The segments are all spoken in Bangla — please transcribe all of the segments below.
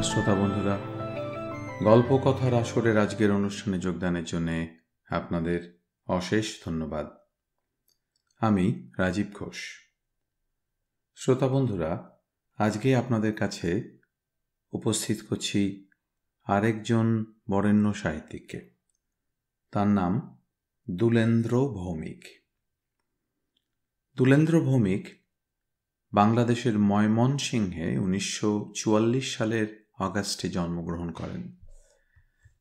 শ্রোতা বন্ধুরা, গল্প কথার আসরের আজকের অনুষ্ঠানে যোগদানের জন্য আপনাদের অশেষ ধন্যবাদ। আমি রাজীব ঘোষ। শ্রোতা বন্ধুরা, আজকে আপনাদের কাছে উপস্থিত করছি আরেকজন বরেণ্য সাহিত্যিককে। তার নাম দুলেন্দ্র ভৌমিক। দুলেন্দ্র ভৌমিক বাংলাদেশের ময়মনসিংহে 1944 সালের আগস্টে জন্মগ্রহণ করেন।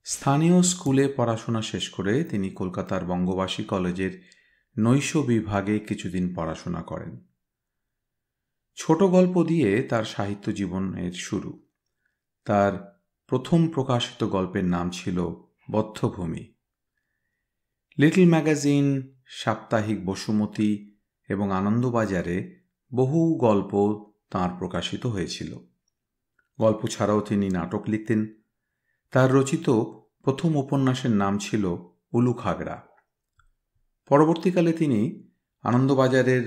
স্থানীয় স্কুলে পড়াশোনা শেষ করে তিনি কলকাতার বঙ্গবাসী কলেজের নৈশ বিভাগে কিছুদিন পড়াশোনা করেন। ছোট গল্প দিয়ে তার সাহিত্য জীবনের শুরু। তার প্রথম প্রকাশিত গল্পের নাম ছিল বধ্যভূমি। লিটল ম্যাগাজিন, সাপ্তাহিক বসুমতী এবং আনন্দবাজারে বহু গল্প তাঁর প্রকাশিত হয়েছিল। গল্প ছাড়াও তিনি নাটক লিখতেন। তার রচিত প্রথম উপন্যাসের নাম ছিল উলুখাগড়া। পরবর্তীকালে তিনি আনন্দবাজারের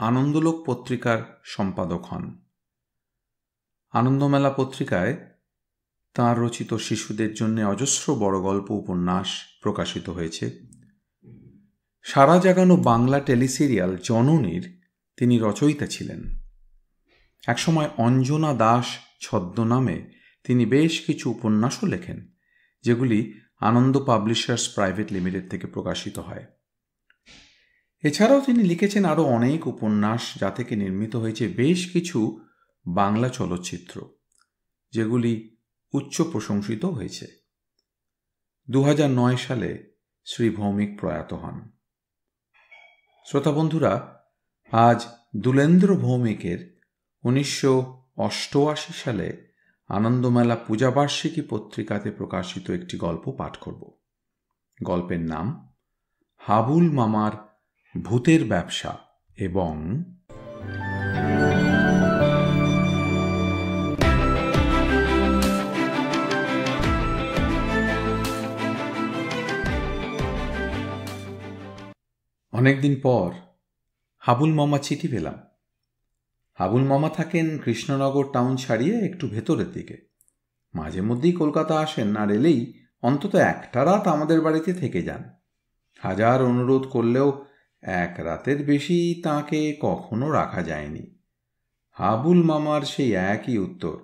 আনন্দলোক পত্রিকার সম্পাদক হন। আনন্দমেলা পত্রিকায় তাঁর রচিত শিশুদের জন্য অজস্র বড় গল্প উপন্যাস প্রকাশিত হয়েছে। সারা জাগানো বাংলা টেলিসিরিয়াল জননীর তিনি রচয়িতা ছিলেন। একসময় অঞ্জনা দাস ছদ্মনামে তিনি বেশ কিছু উপন্যাসও লেখেন, যেগুলি আনন্দ পাবলিশার্স প্রাইভেট লিমিটেড থেকে প্রকাশিত হয়। এছাড়াও তিনি লিখেছেন আরও অনেক উপন্যাস, যা থেকে নির্মিত হয়েছে বেশ কিছু বাংলা চলচ্চিত্র, যেগুলি উচ্চ প্রশংসিত হয়েছে। 2009 সালে শ্রী ভৌমিক প্রয়াত হন। শ্রোতা বন্ধুরা, আজ দুলেন্দ্র ভৌমিকের 1988 সালে আনন্দমেলা পূজাবার্ষিকী পত্রিকাতে প্রকাশিত একটি গল্প পাঠ করব। গল্পের নাম হাবুল মামার ভূতের ব্যবসা এবং অনেকদিন পর হাবুল মামা চিঠি পেলাম। হাবুল মামা থাকেন কৃষ্ণনগর টাউন ছাড়িয়ে একটু ভেতরের দিকে। মাঝে মধ্যেই কলকাতা আসেন, আর এলেই অন্তত একটা রাত আমাদের বাড়িতে থেকে যান। হাজার অনুরোধ করলেও এক রাতের বেশি তাঁকে কখনো রাখা যায়নি। হাবুল মামার সেই একই উত্তর,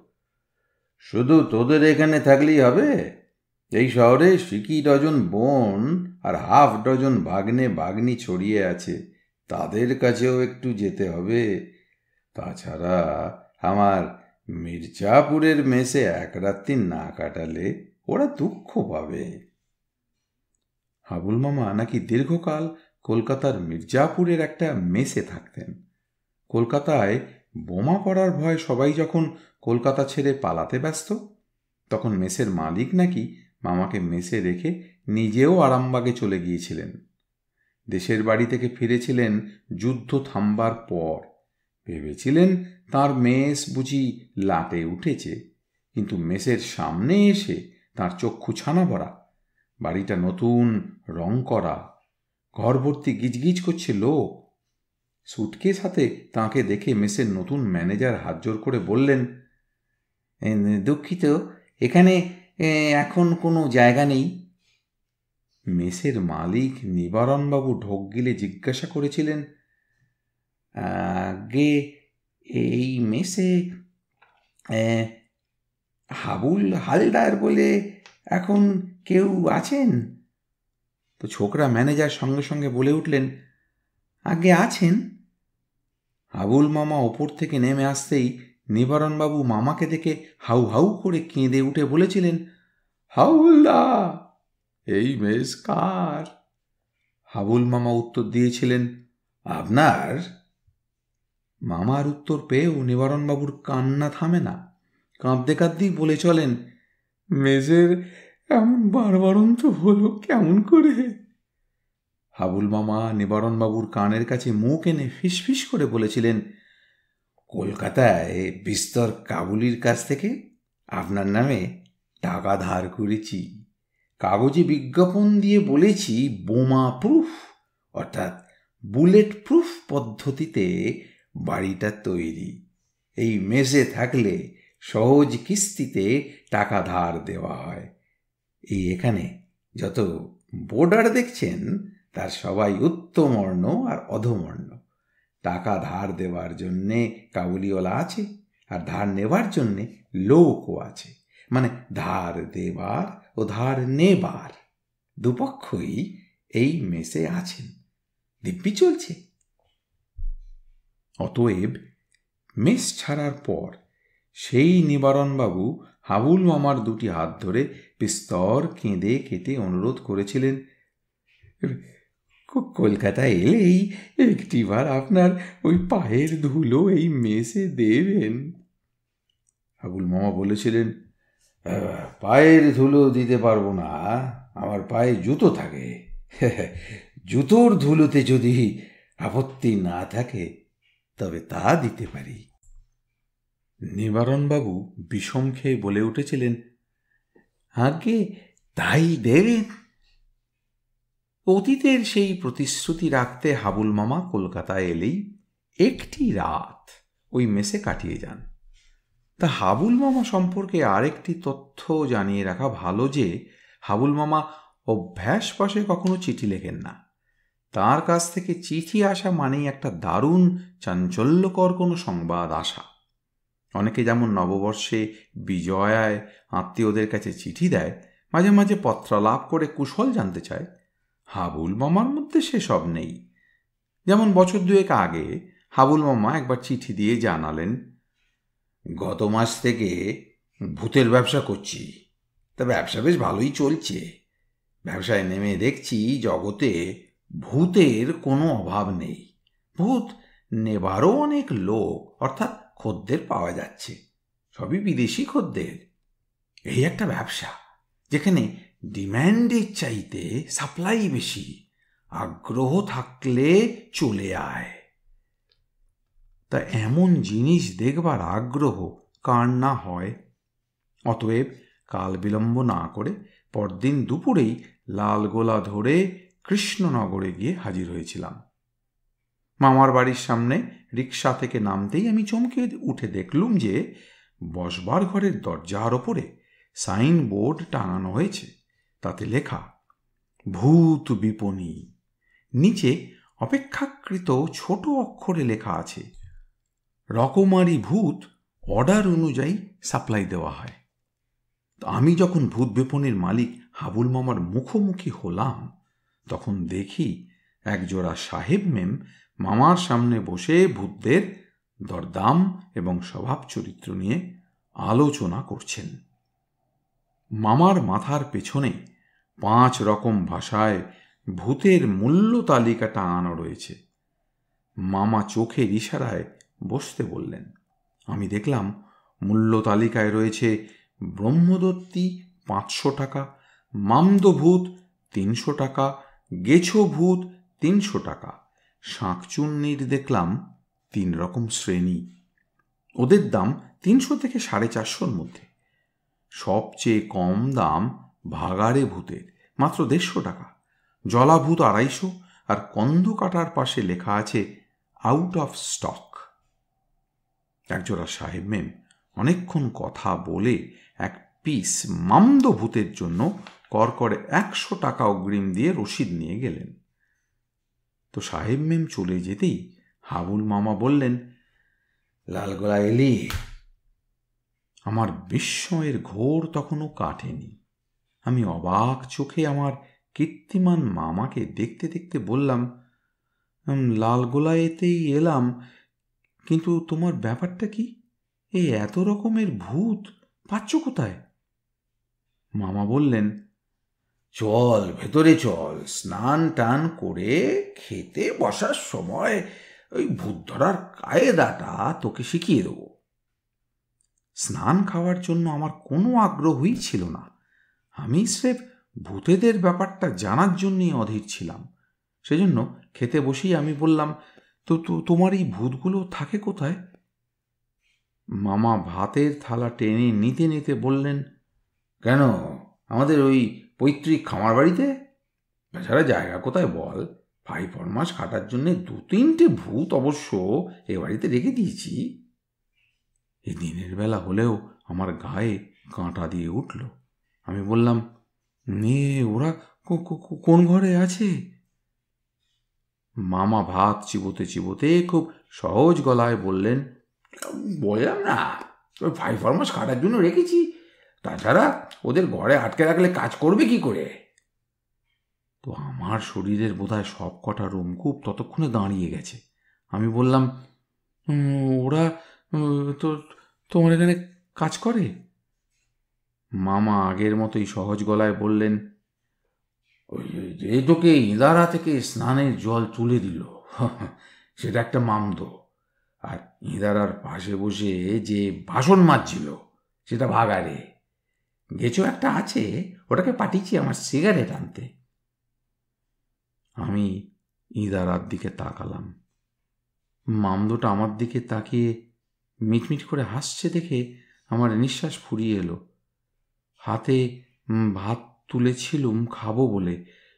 শুধু তোদের এখানে থাকলেই হবে? এই শহরে সিকি ডজন বোন আর হাফ ডজন ভাগ্নে ভাগ্নি ছড়িয়ে আছে, তাদের কাছেও একটু যেতে হবে। তাছাড়া আমার মির্জাপুরের মেসে এক রাত্রি না কাটালে ওরা দুঃখ পাবে। হাবুল মামা নাকি দীর্ঘকাল কলকাতার মির্জাপুরের একটা মেসে থাকতেন। কলকাতায় বোমা পড়ার ভয় সবাই যখন কলকাতা ছেড়ে পালাতে ব্যস্ত, তখন মেসের মালিক নাকি মামাকে মেসে রেখে নিজেও আরামবাগে চলে গিয়েছিলেন। দেশের বাড়ি থেকে ফিরেছিলেন যুদ্ধ থামবার পর। ভেবেছিলেন তাঁর মেস বুঝি লাটে উঠেছে, কিন্তু মেসের সামনে এসে তাঁর চক্ষু ছানা ভরা। বাড়িটা নতুন, রং করা, ঘর ভর্তি গিজগিজ করছে লোক। সুটকেস হাতে তাঁকে দেখে মেসের নতুন ম্যানেজার হাত জোর করে বললেন, দুঃখিত, এখানে এখন কোনো জায়গা নেই। মেসের মালিক নিবারণবাবু ঢোক গিলে জিজ্ঞাসা করেছিলেন, আগে এই মেসে হাবুল হালদার বলে এখন কেউ আছেন? তো ছোকরা ম্যানেজার সঙ্গে সঙ্গে বলে উঠলেন, আগে আছেন। হাবুল মামা ওপর থেকে নেমে আসতেই নিবারণবাবু মামাকে দেখে হাউ হাউ করে কেঁদে উঠে বলেছিলেন, হাবুলদা, এই মেস কার? হাবুল মামা উত্তর দিয়েছিলেন, আপনার। মামার উত্তর পেয়েও নিবারণবাবুর কান্না থামে না। কাঁদতে কাঁদতেই বলে চলেন, মেসের এমন বারবারন্ত হলো কেমন করে? হাবুল মামা নিবারণবাবুর কানের কাছে মুখ এনে ফিসফিস করে বলেছিলেন, কলকাতায় বিস্তর কাবুলির কাছ থেকে আপনার নামে টাকা ধার করেছি। কাগজে বিজ্ঞাপন দিয়ে বলেছি বোমা প্রুফ, অর্থাৎ বুলেট প্রুফ পদ্ধতিতে বাড়িটা তৈরি। এই মেসে থাকলে সহজ কিস্তিতে টাকা ধার দেওয়া হয়। এই এখানে যত বোর্ডার দেখছেন তার সবাই উত্তমবর্ণ আর অধমবর্ণ। টাকা ধার দেওয়ার জন্যে কাবুলিওয়ালা আছে, আর ধার নেবার জন্যে লোকও আছে। মানে ধার দেবার ও ধার নেবার দুপক্ষই এই মেসে আছেন, দিব্যি চলছে। অতএব মেস ছাড়ার পর সেই নিবারণবাবু হাবুল মামার দুটি হাত ধরে বিস্তর কেঁদে কেটে অনুরোধ করেছিলেন, কলকাতায় এলেই একটিবার আপনার ওই পায়ের ধুলো এই মেসে দেবেন। হাবুল মামা বলেছিলেন, পায়ের ধুলো দিতে পারবো না, আমার পায়ে জুতো থাকে। জুতোর ধুলোতে যদি আপত্তি না থাকে তবে তা দিতে পারি। নিবারণবাবু বিষম খেয়ে বলে উঠেছিলেন, আগে তাই দেবেন। অতীতের সেই প্রতিশ্রুতি রাখতে হাবুল মামা কলকাতায় এলেই একটি রাত ওই মেসে কাটিয়ে যান। তা হাবুল মামা সম্পর্কে আরেকটি তথ্য জানিয়ে রাখা ভালো যে হাবুল মামা অভ্যাসবশে কখনো চিঠি লেখেন না। তার কাছ থেকে চিঠি আসা মানেই একটা দারুণ চাঞ্চল্যকর কোনো সংবাদ আসা। অনেকে যেমন নববর্ষে বিজয়ায় আত্মীয়দের কাছে চিঠি দেয়, মাঝে মাঝে পত্রালাপ করে কুশল জানতে চায়, হাবুল মামার মধ্যে সেসব নেই। যেমন বছর দুয়েক আগে হাবুল মামা একবার চিঠি দিয়ে জানালেন, গত মাস থেকে ভূতের ব্যবসা করছি, তা ব্যবসা বেশ ভালোই চলছে। ব্যবসায় নেমে দেখছি জগতে ভূতের কোনো অভাব নেই। ভূত নেবারও অনেক লোক অর্থাৎ খদ্দের পাওয়া যাচ্ছে, সবই বিদেশি খদ্দের। এই একটা ব্যবসা যেখানে ডিম্যান্ডের চাইতে সাপ্লাই বেশি, আগ্রহ থাকলে চলে আয়। তা এমন জিনিস দেখবার আগ্রহ কার না হয়। অতএব কাল বিলম্ব না করে পরদিন দুপুরেই লালগোলা ধরে কৃষ্ণনগরে গিয়ে হাজির হয়েছিলাম। মামার বাড়ির সামনে রিক্সা থেকে নামতেই আমি চমকে উঠে দেখলুম যে বসবার ঘরের দরজার ওপরে সাইনবোর্ড টাঙানো হয়েছে। তাতে লেখা ভূত বিপণী। নিচে অপেক্ষাকৃত ছোট অক্ষরে লেখা আছে, রকমারি ভূত অর্ডার অনুযায়ী সাপ্লাই দেওয়া হয়। আমি যখন ভূত বিপণীর মালিক হাবুল মামার মুখোমুখি হলাম তখন দেখি একজোড়া সাহেব মেম মামার সামনে বসে ভূতদের দরদাম এবং স্বভাব চরিত্র নিয়ে আলোচনা করছেন। মামার মাথার পেছনে 5 রকম ভাষায় ভূতের মূল্য তালিকা টাঙানো রয়েছে। মামা চোখের ইশারায় বসতে বললেন। আমি দেখলাম মূল্য তালিকায় রয়েছে ব্রহ্মদত্তী 500 টাকা, মামদভূত 300 টাকা, গেছো ভূত 300 টাকা। শাঁকচুন্নির দেখলাম 3 রকম শ্রেণী, ওদের দাম 300 থেকে 450-র মধ্যে। সবচেয়ে কম দাম ভাগাড়ে ভূতের, মাত্র 150 টাকা। জলাভূত 250, আর কন্ধ কাটার পাশে লেখা আছে আউট অফ স্টক। একজোড়া সাহেব মেম অনেকক্ষণ কথা বলে এক পিস মামদভূতের জন্য করকরে 100 টাকা অগ্রিম দিয়ে রসিদ নিয়ে গেলেন। তো সাহেব মেম চলে যেতেই হাবুল মামা বললেন, লালগোলা এলি? আমার বিস্ময়ের ঘোর তখনও কাটেনি। আমি অবাক চোখে আমার কীর্তিমান মামাকে দেখতে দেখতে বললাম, লালগোলাতেই এলাম, কিন্তু তোমার ব্যাপারটা কি? এই এত রকমের ভূত পাচ্ছ কোথায়? মামা বললেন, চল ভেতরে চল, স্নান টান করে খেতে বসার সময় ওই ভূত ধরার কায়দাটা তোকে শিখিয়ে দেব। স্নান খাওয়ার জন্য আমার কোনো আগ্রহই ছিল না। আমি স্রেফ ভূতেদের ব্যাপারটা জানার জন্যই অধীর ছিলাম। সেজন্য খেতে বসেই আমি বললাম, তো তোমার এই ভূতগুলো থাকে কোথায়? মামা ভাতের থালা টেনে নিতে নিতে বললেন, কেন, আমাদের ওই পৈতৃক খামার বাড়িতে? তাছাড়া জায়গা কোথায় বল? 5 মাস খাটার জন্য 2-3টে ভূত অবশ্য এ বাড়িতে রেখে দিয়েছি। এই দিনের বেলা হলেও আমার গায়ে কাঁটা দিয়ে উঠল। আমি বললাম, ওরা কোন ঘরে আছে? মামা ভাত চিবোতে চিবোতে খুব সহজ গলায় বললেন, বললাম না, ওই 5 মাস খাটার জন্য রেখেছি। তাছাড়া ওদের ঘরে আটকে রাখলে কাজ করবে কি করে? তো আমার শরীরের বোধহয় সব কটা রোমকূপ ততক্ষণে দাঁড়িয়ে গেছে। আমি বললাম, ওরা তো তোমার এখানে কাজ করে? মামা আগের মতোই সহজ গলায় বললেন, ওই তোকে ইঁদারা থেকে স্নানের জল তুলে দিল, সেটা একটা মামদো। আর ইঁদারার পাশে বসে যে বাসন মাজছিল সেটা ভাগাড়ে। গেছো একটা আছে, ওটাকে পাঠিয়েছি আমার সিগারেট আনতে। আমি ইঁদারার দিকে তাকালাম। মামদোটা আমার দিকে তাকিয়ে মিটমিট করে হাসছে দেখে আমার নিঃশ্বাস ফুরিয়ে এলো। হাতে ভাত তুলেছিলুম খাবো বলে,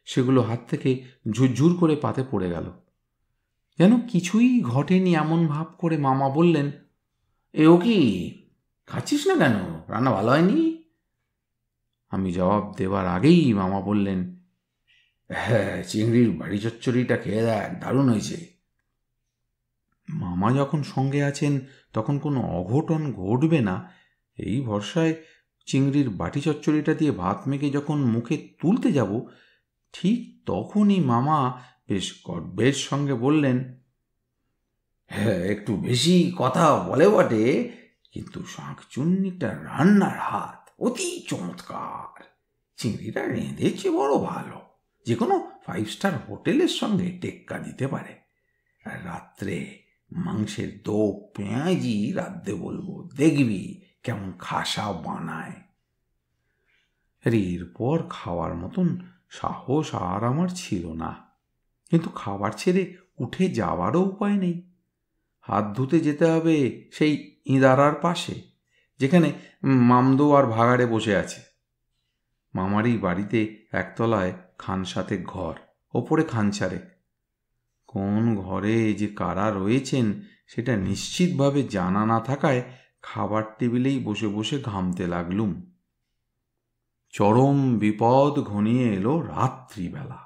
সেগুলো হাত থেকে ঝুরঝুর করে পাতে পড়ে গেল। যেন কিছুই ঘটেনি এমন ভাব করে মামা বললেন, ও কি খাচ্ছিস না কেন? রান্না ভালো হয়নি? আমি জবাব দেবার আগেই মামা বললেন, হ্যাঁ, চিংড়ির বাড়ি চচ্চড়িটা খেয়ে দেখ, দারুণ হয়েছে। মামা যখন সঙ্গে আছেন তখন কোনো অঘটন ঘটবে না এই ভরসায় চিংড়ির বাটি চচ্চড়িটা দিয়ে ভাত মেখে যখন মুখে তুলতে যাব, ঠিক তখনই মামা বেশ গর্বের সঙ্গে বললেন, হ্যাঁ, একটু বেশি কথা বলে বটে, কিন্তু শাঁকচুন্নিটা রান্নার হাত অতি চমৎকার। চিংড়িটা রেঁধেছে বড় ভালো, যে কোনো 5 স্টার হোটেলের সঙ্গে টেক্কা দিতে পারে। আর রাত্রে মাংসের দো পেঁয়াজি রাঁধতে বলবো, দেখবি কেমন খাসা বানায়। এরপর খাওয়ার মতন সাহস আর আমার ছিল না, কিন্তু খাবার ছেড়ে উঠে যাওয়ারও উপায় নেই। হাত ধুতে যেতে হবে সেই ইঁদারার পাশে, যেখানে মামদো আর ভাগাড়ে বসে আছে। মামারই বাড়িতে একতলায় খানসাতে ঘর, ওপরে খানসারে। কোন ঘরে যে কারা রয়েছেন সেটা নিশ্চিতভাবে জানা না থাকায় খাবার টেবিলেই বসে বসে ঘামতে লাগলুম। চরম বিপদ ঘনিয়ে এলো রাত্রিবেলা।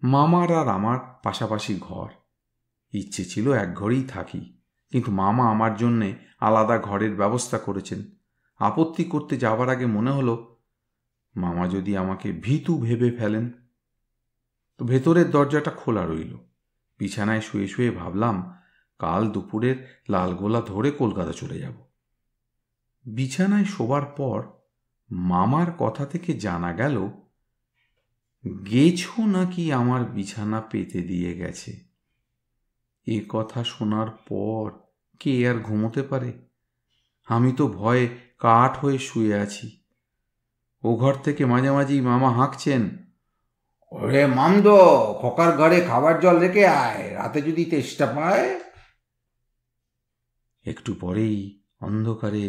মামার আর আমার পাশাপাশি ঘর। ইচ্ছে ছিল এক ঘরেই থাকি, কিন্তু মামা আমার জন্যে আলাদা ঘরের ব্যবস্থা করেছেন। আপত্তি করতে যাবার আগে মনে হলো, মামা যদি আমাকে ভীতু ভেবে ফেলেন। তো ভেতরের দরজাটা খোলা রইল। বিছানায় শুয়ে শুয়ে ভাবলাম, কাল দুপুরের লালগোলা ধরে কলকাতা চলে যাব। বিছানায় শোবার পর মামার কথা থেকে জানা গেল, গেছো নাকি আমার বিছানা পেতে দিয়ে গেছে। এ কথা শোনার পর কে আর ঘুমোতে পারে? আমি তো ভয়ে কাঠ হয়ে শুয়ে আছি। ও ঘর থেকে মাঝে মাঝেই মামা হাঁকছেন, ওরে মামদো, খোকার ঘরে খাবার জল রেখে আয়, রাতে যদি তেষ্টা পায়। একটু পরেই অন্ধকারে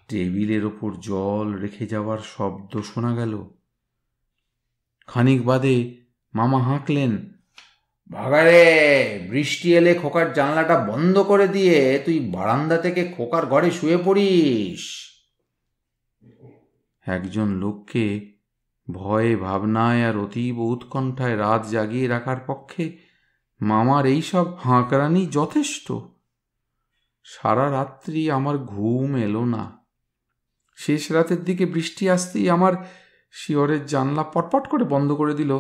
টেবিলের ওপর জল রেখে যাওয়ার শব্দ শোনা গেল। খানিক বাদে মামা হাঁকলেন, ভাগাড়ে, বৃষ্টি এলে খোকার জানলাটা বন্ধ করে দিয়ে তুই বারান্দা থেকে খোকার ঘরে শুয়ে পড়িস। একজন লোককে ভয়ে ভাবনায় আর অতীব উৎকণ্ঠায় রাত জাগিয়ে রাখার পক্ষে মামার এইসব হাঁকরানি যথেষ্ট। সারা রাত্রি আমার ঘুম এলো না। শেষ রাতের দিকে বৃষ্টি আসতেই আমার শিয়রের জানলা পটপট করে বন্ধ করে দিল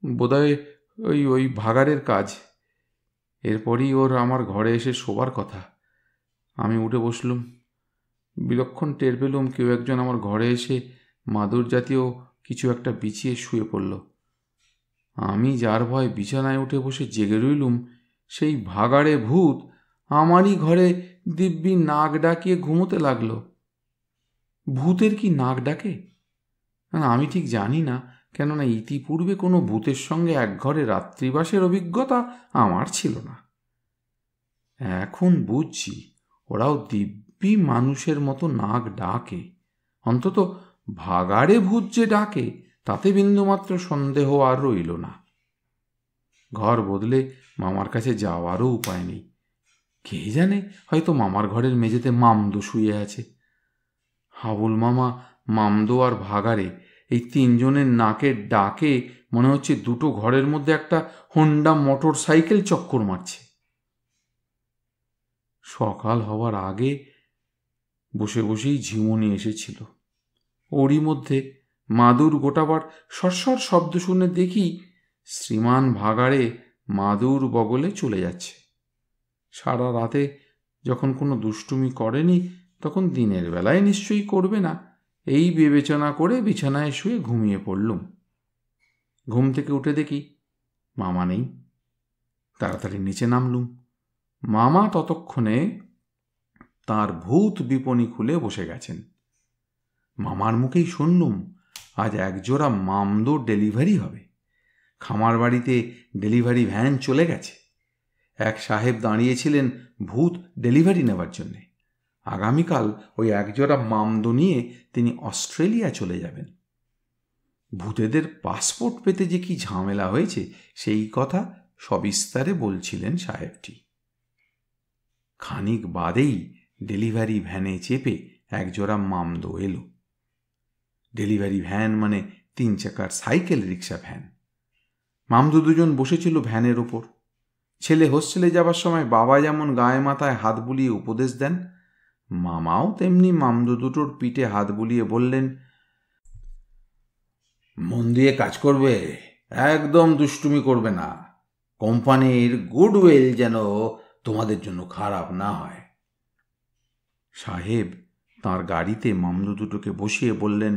বোধহয় ওই ভাগাড়ের কাজ। এরপরই ওর আমার ঘরে এসে শোবার কথা। আমি উঠে বসলুম। বিলক্ষণ টের পেলুম কেউ একজন আমার ঘরে এসে মাদুর জাতীয় কিছু একটা বিছিয়ে শুয়ে পড়ল। আমি যার ভয় বিছানায় উঠে বসে জেগে রইলুম, সেই ভাগাড়ে ভূত আমারই ঘরে দিব্যি নাক ডাকিয়ে ঘুমোতে লাগলো। ভূতের কি নাক ডাকে? আমি ঠিক জানি না, কেননা ইতিপূর্বে কোনো ভূতের সঙ্গে এক ঘরে রাত্রিবাসের অভিজ্ঞতা আমার ছিল না। এখন বুঝছি ওরাও দিব্যি মানুষের মতো নাক ডাকে। অন্তত ভাগাড়ে ভূত যে ডাকে তাতে বিন্দুমাত্র সন্দেহ আর রইল না। ঘর বদলে মামার কাছে যাওয়ারও উপায় নেই। কে জানে, হয়তো মামার ঘরের মেঝেতে মামদো শুয়ে আছে। হাবুল মামা, মামদো আর ভাগাড়ে এই তিনজনের নাকের ডাকে মনে হচ্ছে দুটো ঘরের মধ্যে একটা হোন্ডা মোটর সাইকেল চক্কর মারছে। সকাল হওয়ার আগে বসে বসেই ঝিমুনি এসেছিল। ওরই মধ্যে মাদুর গোটাবার সরসর শব্দ শুনে দেখি শ্রীমান ভাগাড়ে মাদুর বগলে চলে যাচ্ছে। সারা রাতে যখন কোনো দুষ্টুমি করেনি, তখন দিনের বেলায় নিশ্চয়ই করবে না, এই বিবেচনা করে বিছানায় শুয়ে ঘুমিয়ে পড়লুম। ঘুম থেকে উঠে দেখি মামা নেই। তাড়াতাড়ি নিচে নামলুম। মামা ততক্ষণে তার ভূত বিপণী খুলে বসে গেছেন। মামার মুখেই শুনলুম আজ একজোড়া মামদো ডেলিভারি হবে। খামার বাড়িতে ডেলিভারি ভ্যান চলে গেছে। এক সাহেব দাঁড়িয়েছিলেন ভূত ডেলিভারি নেবার জন্যে। আগামীকাল ওই একজোড়া মামদো নিয়ে তিনি অস্ট্রেলিয়া চলে যাবেন। ভূতেদের পাসপোর্ট পেতে যে কি ঝামেলা হয়েছে সেই কথা সবিস্তারে বলছিলেন সাহেবটি। খানিক বাদেই ডেলিভারি ভ্যানে চেপে একজোড়া মামদো এলো। ডেলিভারি ভ্যান মানে 3 চাকার সাইকেল রিক্সা ভ্যান। মামদো দুজন বসেছিল ভ্যানের ওপর। ছেলে হোস্টেলে যাবার সময় বাবা যেমন গায়ে মাথায় হাত বুলিয়ে উপদেশ দেন, মামাও তেমনি মামদো দুটোর পিঠে হাত বুলিয়ে বললেন, মন দিয়ে কাজ করবে, একদম দুষ্টুমি করবে না, কোম্পানির গুডউইল যেন তোমাদের জন্য খারাপ না হয়। সাহেব তাঁর গাড়িতে মামদো দুটোকে বসিয়ে বললেন,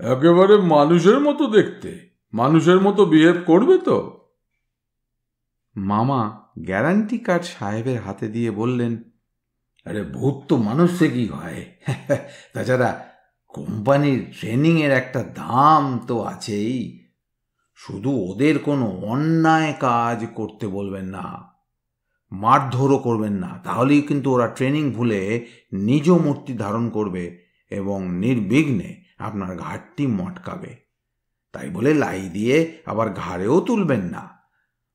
একেবারে মানুষের মতো দেখতে, মানুষের মতো বিহেভ করবে তো? মামা গ্যারান্টি কার্ড সাহেবের হাতে দিয়ে বললেন, আরে ভূত তো মানুষ থেকেই হয়, তাছাড়া কোম্পানির ট্রেনিংয়ের একটা দাম তো আছেই। শুধু ওদের কোনো অন্যায় কাজ করতে বলবেন না, মারধরও করবেন না, তাহলেই কিন্তু ওরা ট্রেনিং ভুলে নিজ মূর্তি ধারণ করবে এবং নির্বিঘ্নে আপনার ঘাটটি মটকাবে। তাই বলে লাই দিয়ে আবার ঘাড়েও তুলবেন না।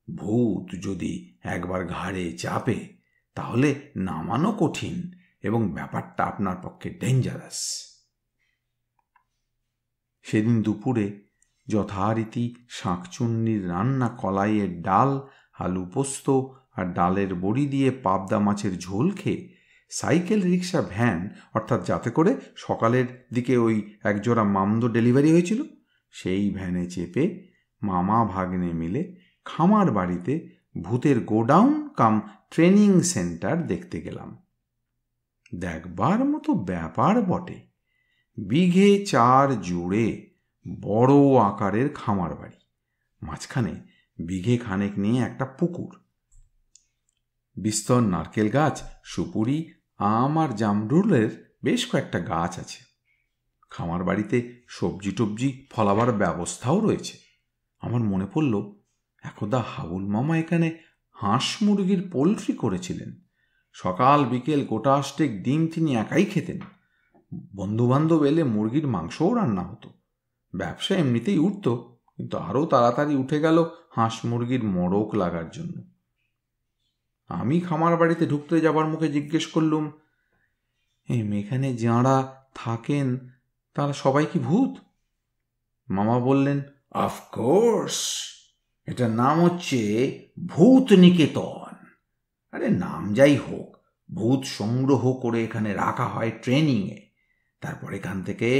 ভূত যদি একবার ঘাড়ে চাপে তাহলে নামানো কঠিন এবং ব্যাপারটা আপনার পক্ষে ডেঞ্জারাস। সেদিন দুপুরে যথারীতি শাঁকচুন্নির রান্না কলাইয়ের ডাল, আলু পোস্ত আর ডালের বড়ি দিয়ে পাবদা মাছের ঝোল খেয়ে সাইকেল রিক্সা ভ্যান, অর্থাৎ যাতে করে সকালের দিকে ওই একজোড়া মামদো ডেলিভারি হয়েছিল, সেই ভ্যানে চেপে মামা ভাগ্নে মিলে খামার বাড়িতে ভূতের গোডাউন কাম ট্রেনিং সেন্টার দেখতে গেলাম। দেখবার মতো ব্যাপার বটে। বিঘে 4 জুড়ে বড় আকারের খামার বাড়ি, মাঝখানে বিঘে খানেক নিয়ে একটা পুকুর, বিস্তর নারকেল গাছ, সুপুরি, আম আর জামরুলের বেশ কয়েকটা গাছ আছে। খামার বাড়িতে সবজি টবজি ফলাবার ব্যবস্থাও রয়েছে। আমার মনে পড়ল একদা হাবুল মামা এখানে হাঁস মুরগির পোলট্রি করেছিলেন। সকাল বিকেল গোটা 8 ডিম তিনি একাই খেতেন। বন্ধুবান্ধব এলে মুরগির মাংসও রান্না হতো। ব্যবসা এমনিতেই উঠত, কিন্তু আরও তাড়াতাড়ি উঠে গেল হাঁস মুরগির মড়ক লাগার জন্য। আমি খামার বাড়িতে ঢুকতে যাবার মুখে জিজ্ঞেস করলুম, এখানে যাঁরা থাকেন তারা সবাই কি ভূত? মামা বললেন, অফকোর্স, এটার নাম হচ্ছে ভূত নিকেতন। আরে নাম যাই হোক, ভূত সংগ্রহ করে এখানে রাখা হয় ট্রেনিংয়ে, তারপর এখান থেকে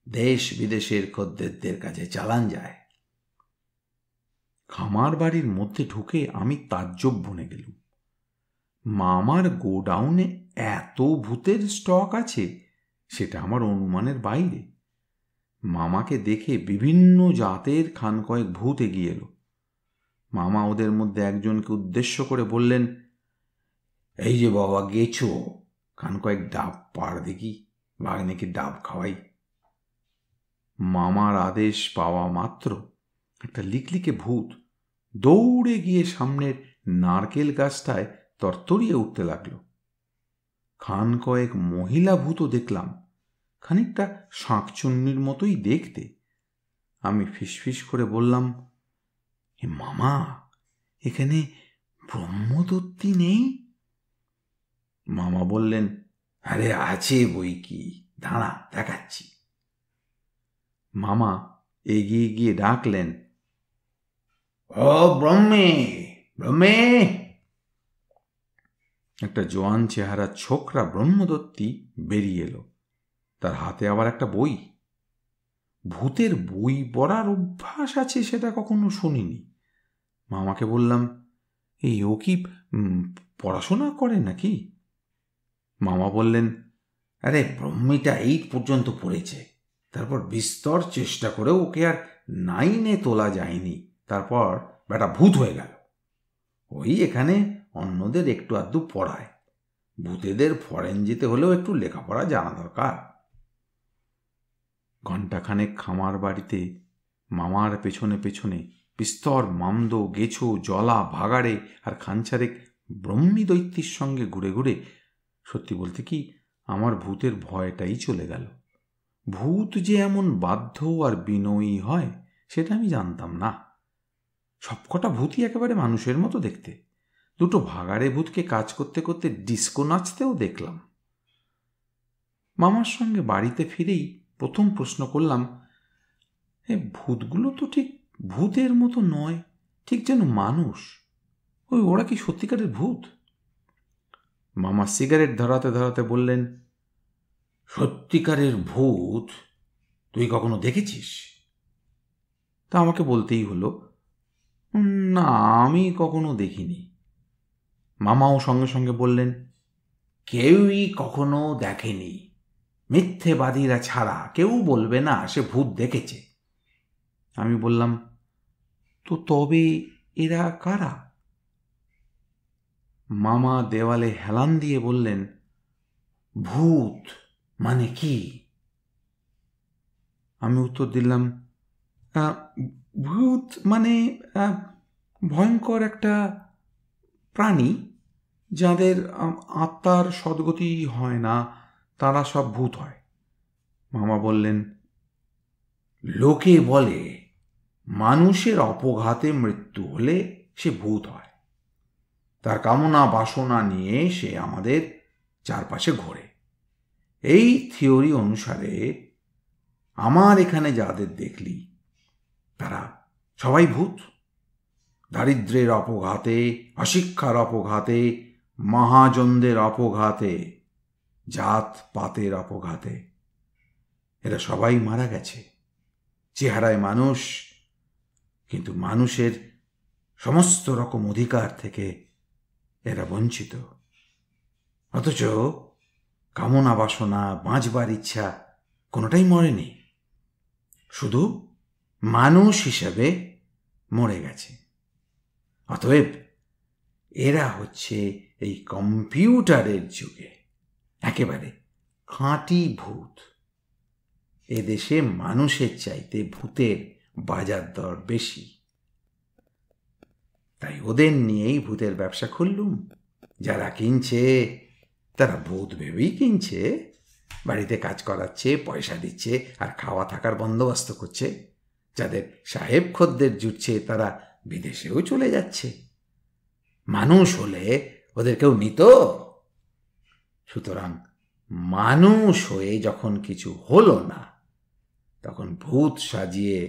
দেশ বিদেশের খদ্দেরদের কাছে চালান যায়। খামার বাড়ির মধ্যে ঢুকে আমি তাজ্জব বনে গেলুম। মামার গোডাউনে এত ভূতের স্টক আছে সেটা আমার অনুমানের বাইরে। মামাকে দেখে বিভিন্ন জাতের খান কয়েক ভূত এগিয়ে এলো। মামা ওদের মধ্যে একজনকে উদ্দেশ্য করে বললেন, এই যে বাবা গেছো, খান কয়েক ডাব পাড় দেখি, ভাগ্নেকে ডাব খাওয়াই। মামার আদেশ পাওয়া মাত্র একটা লিকলিকে ভূত দৌড়ে গিয়ে সামনের নারকেল গাছটায় তরতরিয়ে উঠতে লাগল। খান কয়েক মহিলা ভূতও দেখলাম, খানিকটা শাঁকচুন্নির মতোই দেখতে। আমি ফিসফিস করে বললাম, মামা, এখানে ব্রহ্মদত্তী নেই? মামা বললেন, আরে আছে বই কি, দাঁড়া দেখাচ্ছি। মামা এগিয়ে গিয়ে ডাকলেন, ও ব্রহ্মে, ব্রহ্মে। একটা জোয়ান চেহারা ছোকরা ব্রহ্মদত্তী বেরিয়ে এলো। তার হাতে আবার একটা বই। ভূতের বই পড়ার অভ্যাস আছে সেটা কখনো শুনিনি। মামাকে বললাম, ও কি পড়াশোনা করে নাকি? মামা বললেন, আরে ব্রহ্মীটা 8 পর্যন্ত পড়েছে, তারপর বিস্তর চেষ্টা করে ওকে আর 9-এ তোলা যায়নি, তারপর বেটা ভূত হয়ে গেল। ওই এখানে অন্যদের একটু আধটু পড়ায়, ভূতেদের ফরেন যেতে হলেও একটু লেখাপড়া জানা দরকার। ঘণ্টাখানেক খামার বাড়িতে মামার পেছনে পেছনে বিস্তর মামদ, গেছো, জলা, ভাগাড়ে আর খানচারেক ব্রহ্মী দৈত্যের সঙ্গে ঘুরে ঘুরে সত্যি বলতে কি আমার ভূতের ভয়টাই চলে গেল। ভূত যে এমন বাধ্য আর বিনয়ী হয় সেটা আমি জানতাম না। সবকটা ভূতই একেবারে মানুষের মতো দেখতে। দুটো ভাগাড়ে ভূতকে কাজ করতে করতে ডিস্কো নাচতেও দেখলাম। মামার সঙ্গে বাড়িতে ফিরেই প্রথম প্রশ্ন করলাম, ভূতগুলো তো ঠিক ভূতের মতো নয়, ঠিক যেন মানুষ। ওরা কি সত্যিকারের ভূত? মামা সিগারেট ধরাতে ধরাতে বললেন, সত্যিকারের ভূত তুই কখনো দেখেছিস? তা আমাকে বলতেই হলো, না আমি কখনো দেখিনি। মামাও সঙ্গে সঙ্গে বললেন, কেউই কখনো দেখেনি, মিথ্যেবাদীরা ছাড়া কেউ বলবে না সে ভূত দেখেছে। আমি বললাম, তো তবে এরা কারা? মামা দেওয়ালে হেলান দিয়ে বললেন, ভূত মানে কি? আমি উত্তর দিলাম, ভূত মানে ভয়ঙ্কর একটা প্রাণী যাদের আত্মার সদ্গতি হয় না, তারা সব ভূত হয়। মামা বললেন, লোকে বলে মানুষের অপঘাতে মৃত্যু হলে সে ভূত হয়, তার কামনা বাসনা নিয়ে সে আমাদের চারপাশে ঘোরে। এই থিওরি অনুসারে আমার এখানে যাদের দেখলি তারা সবাই ভূত। দারিদ্র্যের অপঘাতে, অশিক্ষার অপঘাতে, মহাজনদের অপঘাতে, জাত পাতের অপঘাতে এরা সবাই মারা গেছে। চেহারায় মানুষ, কিন্তু মানুষের সমস্ত রকম অধিকার থেকে এরা বঞ্চিত। অথচ কামনা বাসনা, বাঁচবার ইচ্ছা কোনোটাই মরেনি, শুধু মানুষ হিসেবে মরে গেছে। অতএব এরা হচ্ছে এই কম্পিউটারের যুগে একেবারে খাঁটি ভূত। এদেশে মানুষের চাইতে ভূতের বাজার দর বেশি, তাই ওদের নিয়েই ভূতের ব্যবসা খুললুম। যারা কিনছে তারা ভূত ভেবেই কিনছে, বাড়িতে কাজ করাচ্ছে, পয়সা দিচ্ছে আর খাওয়া থাকার বন্দোবস্ত করছে। যাদের সাহেব খদ্দের জুটছে তারা বিদেশেও চলে যাচ্ছে। মানুষ হলে ওদের কেউ নিত? সুতরাং মানুষ হয়ে যখন কিছু হলো না, তখন ভূত সাজিয়ে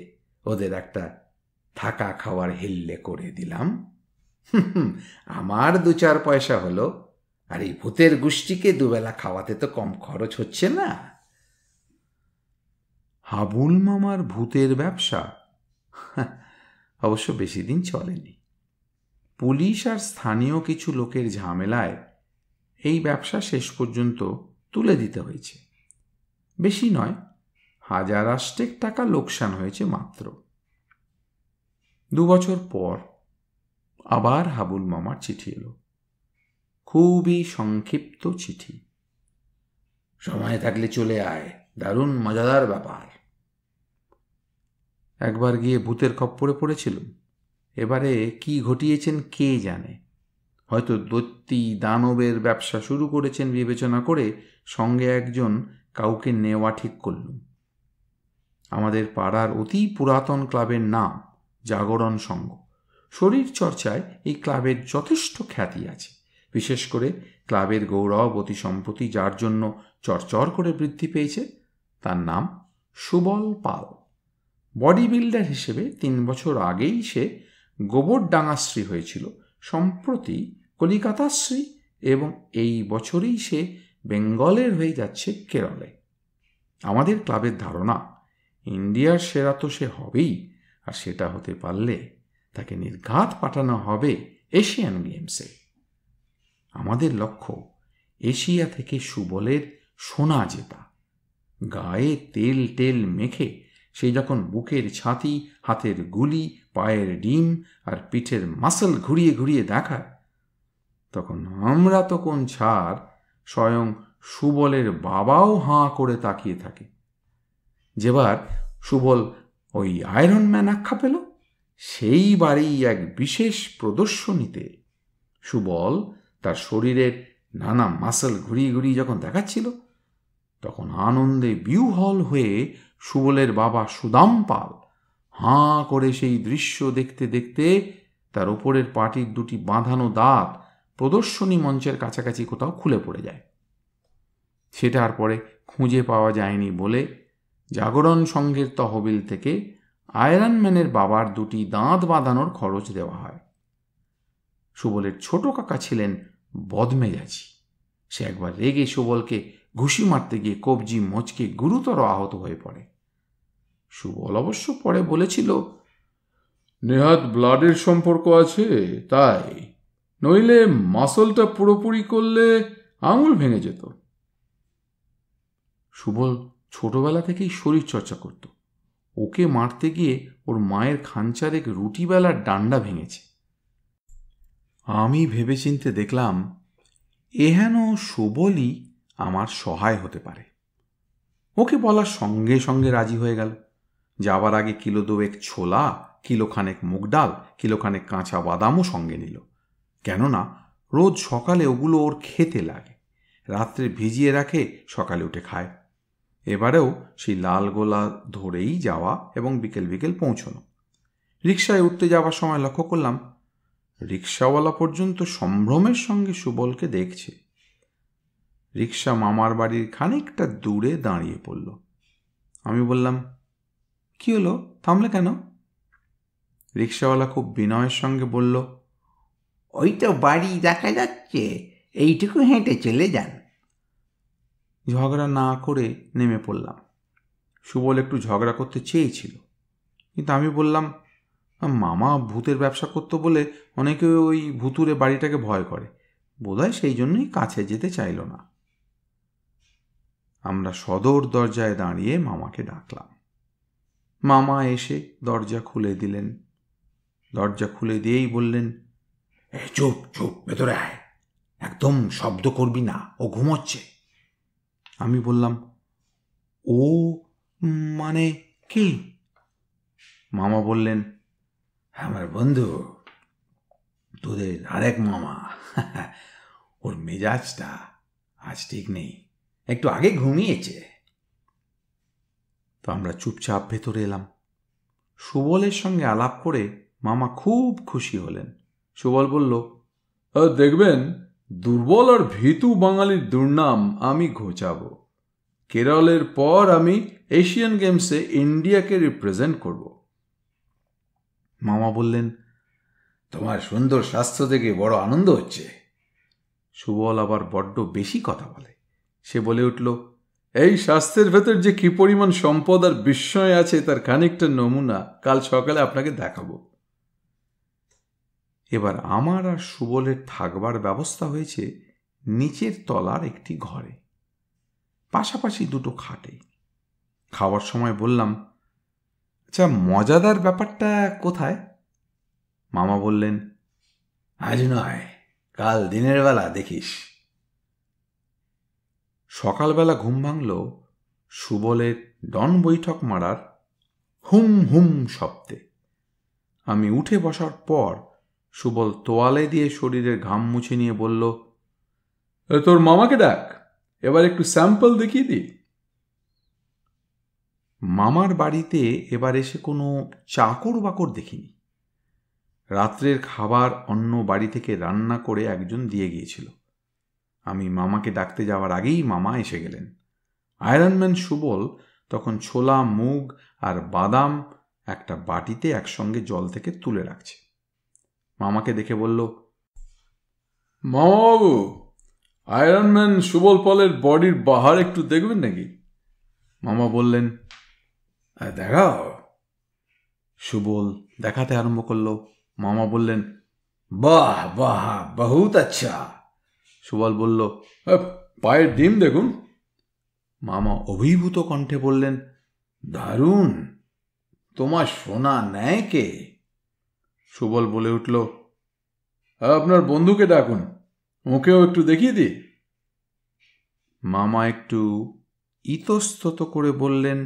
ওদের একটা থাকা খাওয়ার হিল্লে করে দিলাম। আমার 2-4 পয়সা হলো, আর এই ভূতের গোষ্ঠীকে দুবেলা খাওয়াতে তো কম খরচ হচ্ছে না। হাবুল মামার ভূতের ব্যবসা অবশ্য বেশি দিন চলেনি। পুলিশ আর স্থানীয় কিছু লোকের ঝামেলায় এই ব্যবসা শেষ পর্যন্ত তুলে দিতে হয়েছে। বেশি নয়, 1000 টাকা লোকসান হয়েছে মাত্র। 2 বছর পর আবার হাবুল মামার চিঠি এলো। খুবই সংক্ষিপ্ত চিঠি। সময় থাকলে চলে আয়, দারুণ মজাদার ব্যাপার। একবার গিয়ে ভূতের খপ্পরে পড়েছিলাম, এবারে কি ঘটিয়েছেন কে জানে। হয়তো দৈত্যী দানবের ব্যবসা শুরু করেছেন বিবেচনা করে সঙ্গে একজন কাউকে নেওয়া ঠিক করলুম। আমাদের পাড়ার অতি পুরাতন ক্লাবের নাম জাগরণ সংঘ। শরীর চর্চায় এই ক্লাবের যথেষ্ট খ্যাতি আছে, বিশেষ করে ক্লাবের গৌরব অতি সম্প্রতি যার জন্য চরচর করে বৃদ্ধি পেয়েছে, তার নাম সুবল পাল। বডি বিল্ডার হিসেবে 3 বছর আগেই সে গোবরডাঙ্গাশ্রী হয়েছিল, সম্প্রতি কলিকাতাশ্রী, এবং এই বছরই সে বেঙ্গলের হয়ে যাচ্ছে কেরলে। আমাদের ক্লাবের ধারণা ইন্ডিয়ার সেরা তো সে হবেই, আর সেটা হতে পারলে তাকে নির্ঘাত পাঠানো হবে এশিয়ান গেমসে। আমাদের লক্ষ্য এশিয়া থেকে সুবলের সোনা জেতা। গায়ে তেল টেল মেখে সেই যখন বুকের ছাতি, হাতের গুলি, পায়ের ডিম আর পিঠের মাসল ঘুরিয়ে ঘুরিয়ে দেখায়, তখন আমরা তো কোন ছাড়, স্বয়ং সুবলের বাবাও হাঁ করে তাকিয়ে থাকে। যেবার সুবল ওই আয়রন ম্যান আখ্যা পেল, সেইবারেই এক বিশেষ প্রদর্শনীতে সুবল তার শরীরের নানা মাসল ঘুরিয়ে ঘুরিয়ে যখন দেখাচ্ছিল, তখন আনন্দে বিহ্বল হয়ে সুবলের বাবা সুদাম পাল হাঁ করে সেই দৃশ্য দেখতে দেখতে তার ওপরের পাটির 2টি বাঁধানো দাঁত প্রদর্শনী মঞ্চের কাছাকাছি কোথাও খুলে পড়ে যায়। সেটা আর পরে খুঁজে পাওয়া যায়নি বলে জাগরণ সংঘের তহবিল থেকে আয়রন ম্যানের বাবার 2টি দাঁত বাঁধানোর খরচ দেওয়া হয়। সুবলের ছোট কাকা ছিলেন বদমেজাজি। সে একবার রেগে সুবলকে ঘুষি মারতে গিয়ে কবজি মচকে গুরুতর আহত হয়ে পড়ে। সুবল অবশ্য পরে বলেছিল, নেহাত ব্লাডের সম্পর্ক আছে তাই, নইলে মাসলটা পুরোপুরি করলে আঙুল ভেঙে যেত। সুবল ছোটবেলা থেকেই শরীর চর্চা করত। ওকে মারতে গিয়ে ওর মায়ের খাঞ্চারেক রুটিবেলার ডান্ডা ভেঙেছে। আমি ভেবেচিন্তে দেখলাম এহেন সুবলই আমার সহায় হতে পারে। ওকে বলার সঙ্গে সঙ্গে রাজি হয়ে গেল। যাবার আগে 2 কিলো ছোলা, 1 কিলোখানেক মুগ ডাল, 1 কিলোখানেক কাঁচা বাদামও সঙ্গে নিল। কেননা রোজ সকালে ওগুলো ওর খেতে লাগে, রাত্রে ভিজিয়ে রাখে, সকালে উঠে খায়। এবারেও সেই লাল গোলা ধরেই যাওয়া এবং বিকেল বিকেল পৌঁছনো। রিকশায় উঠতে যাওয়ার সময় লক্ষ্য করলাম রিকশাওয়ালা পর্যন্ত সম্ভ্রমের সঙ্গে সুবলকে দেখছে। রিকশা মামার বাড়ির খানিকটা দূরে দাঁড়িয়ে পড়ল। আমি বললাম, কি হলো, থামলে কেন? রিকশাওয়ালা খুব বিনয়ের সঙ্গে বলল, ওই তো বাড়ি দেখা যাচ্ছে, এইটুকু হেঁটে চলে যান। ঝগড়া না করে নেমে পড়লাম। সুবল একটু ঝগড়া করতে চেয়েছিল, কিন্তু আমি বললাম, মামা ভূতের ব্যবসা করতো বলে অনেকে ওই ভুতুরে বাড়িটাকে ভয় করে, বোধহয় সেই জন্যই কাছে যেতে চাইল না। আমরা সদর দরজায় দাঁড়িয়ে মামাকে ডাকলাম। মামা এসে দরজা খুলে দিলেন। দরজা খুলে দিয়েই বললেন, চুপ চুপ, ভেতরে আয়, একদম শব্দ করবি না, ও ঘুমোচ্ছে। আমি বললাম, ও মানে কি? মামা বললেন, আমার বন্ধু, তোদের আরেক মামা। ওর মেজাজটা আজ ঠিক নেই, একটু আগে ঘুমিয়েছে। তো আমরা চুপচাপ ভেতরে এলাম। সুবলের সঙ্গে আলাপ করে মামা খুব খুশি হলেন। সুবল বলল, দেখবেন দুর্বল আর ভীতু বাঙালির দুর্নাম আমি ঘোচাব। কেরলের পর আমি এশিয়ান গেমসে ইন্ডিয়াকে রিপ্রেজেন্ট করব। মামা বললেন, তোমার সুন্দর স্বাস্থ্য দেখে বড় আনন্দ হচ্ছে। সুবল আবার বড্ড বেশি কথা বলে। সে বলে উঠল, এই স্বাস্থ্যের ভেতর যে কি পরিমাণ সম্পদ আর বিস্ময় আছে তার খানিকটা নমুনা কাল সকালে আপনাকে দেখাবো। এবার আমার আর সুবলের থাকবার ব্যবস্থা হয়েছে নিচের তলার একটি ঘরে, পাশাপাশি 2টো খাটে। খাওয়ার সময় বললাম, আচ্ছা, মজাদার ব্যাপারটা কোথায়? মামা বললেন, আজ নয়, কাল দিনের বেলা দেখিস। সকালবেলা ঘুম ভাঙল সুবলের ডন বৈঠক মারার হুম হুম শব্দে। আমি উঠে বসার পর সুবল তোয়ালে দিয়ে শরীরের ঘাম মুছে নিয়ে বলল, তোর মামাকে ডাক, এবার একটু স্যাম্পল দেখিয়ে দি। মামার বাড়িতে এবার এসে কোনো চাকর বাকর দেখিনি। রাত্রের খাবার অন্য বাড়ি থেকে রান্না করে একজন দিয়ে গিয়েছিল। আমি মামাকে ডাকতে যাওয়ার আগেই মামা এসে গেলেন। আয়রনম্যান সুবল তখন ছোলা, মুগ আর বাদাম একটা বাটিতে একসঙ্গে জল থেকে তুলে রাখছে। মামাকে দেখে বলল, মামাবাবু, আয়রনম্যান সুবল পলের বডির বাহার একটু দেখবেন নাকি? মামা বললেন, দেখাও। সুবল দেখাতে আরম্ভ করলো। মামা বললেন, বাহ বাহ, বহুত আচ্ছা। সুবল বলল, পায়ের ডিম দেখুন। মামা অভিভূত কণ্ঠে বললেন, দারুণ, তোমার সোনা নেয় কে? সুবল বলে উঠল, আপনার বন্ধুকে ডাকুন, ওকেও একটু দেখিয়ে দিই। মামা একটু ইতস্তত করে বললেন,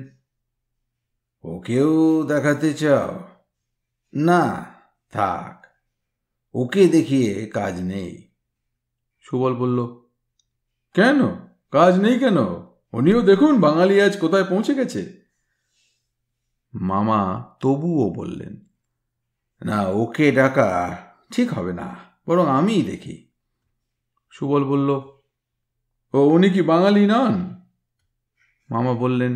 ওকেও দেখাতে চাও? না, থাক, ওকে দেখিয়ে কাজ নেই। সুবল বলল, কেন কাজ নেই কেন? উনিও দেখুন বাঙালি আজ কোথায় পৌঁছে গেছে। মামা তবুও বললেন, না, ওকে ডাকা ঠিক হবে না, বরং আমিই দেখি। সুবল বলল, ও উনি কি বাঙালি নন? মামা বললেন,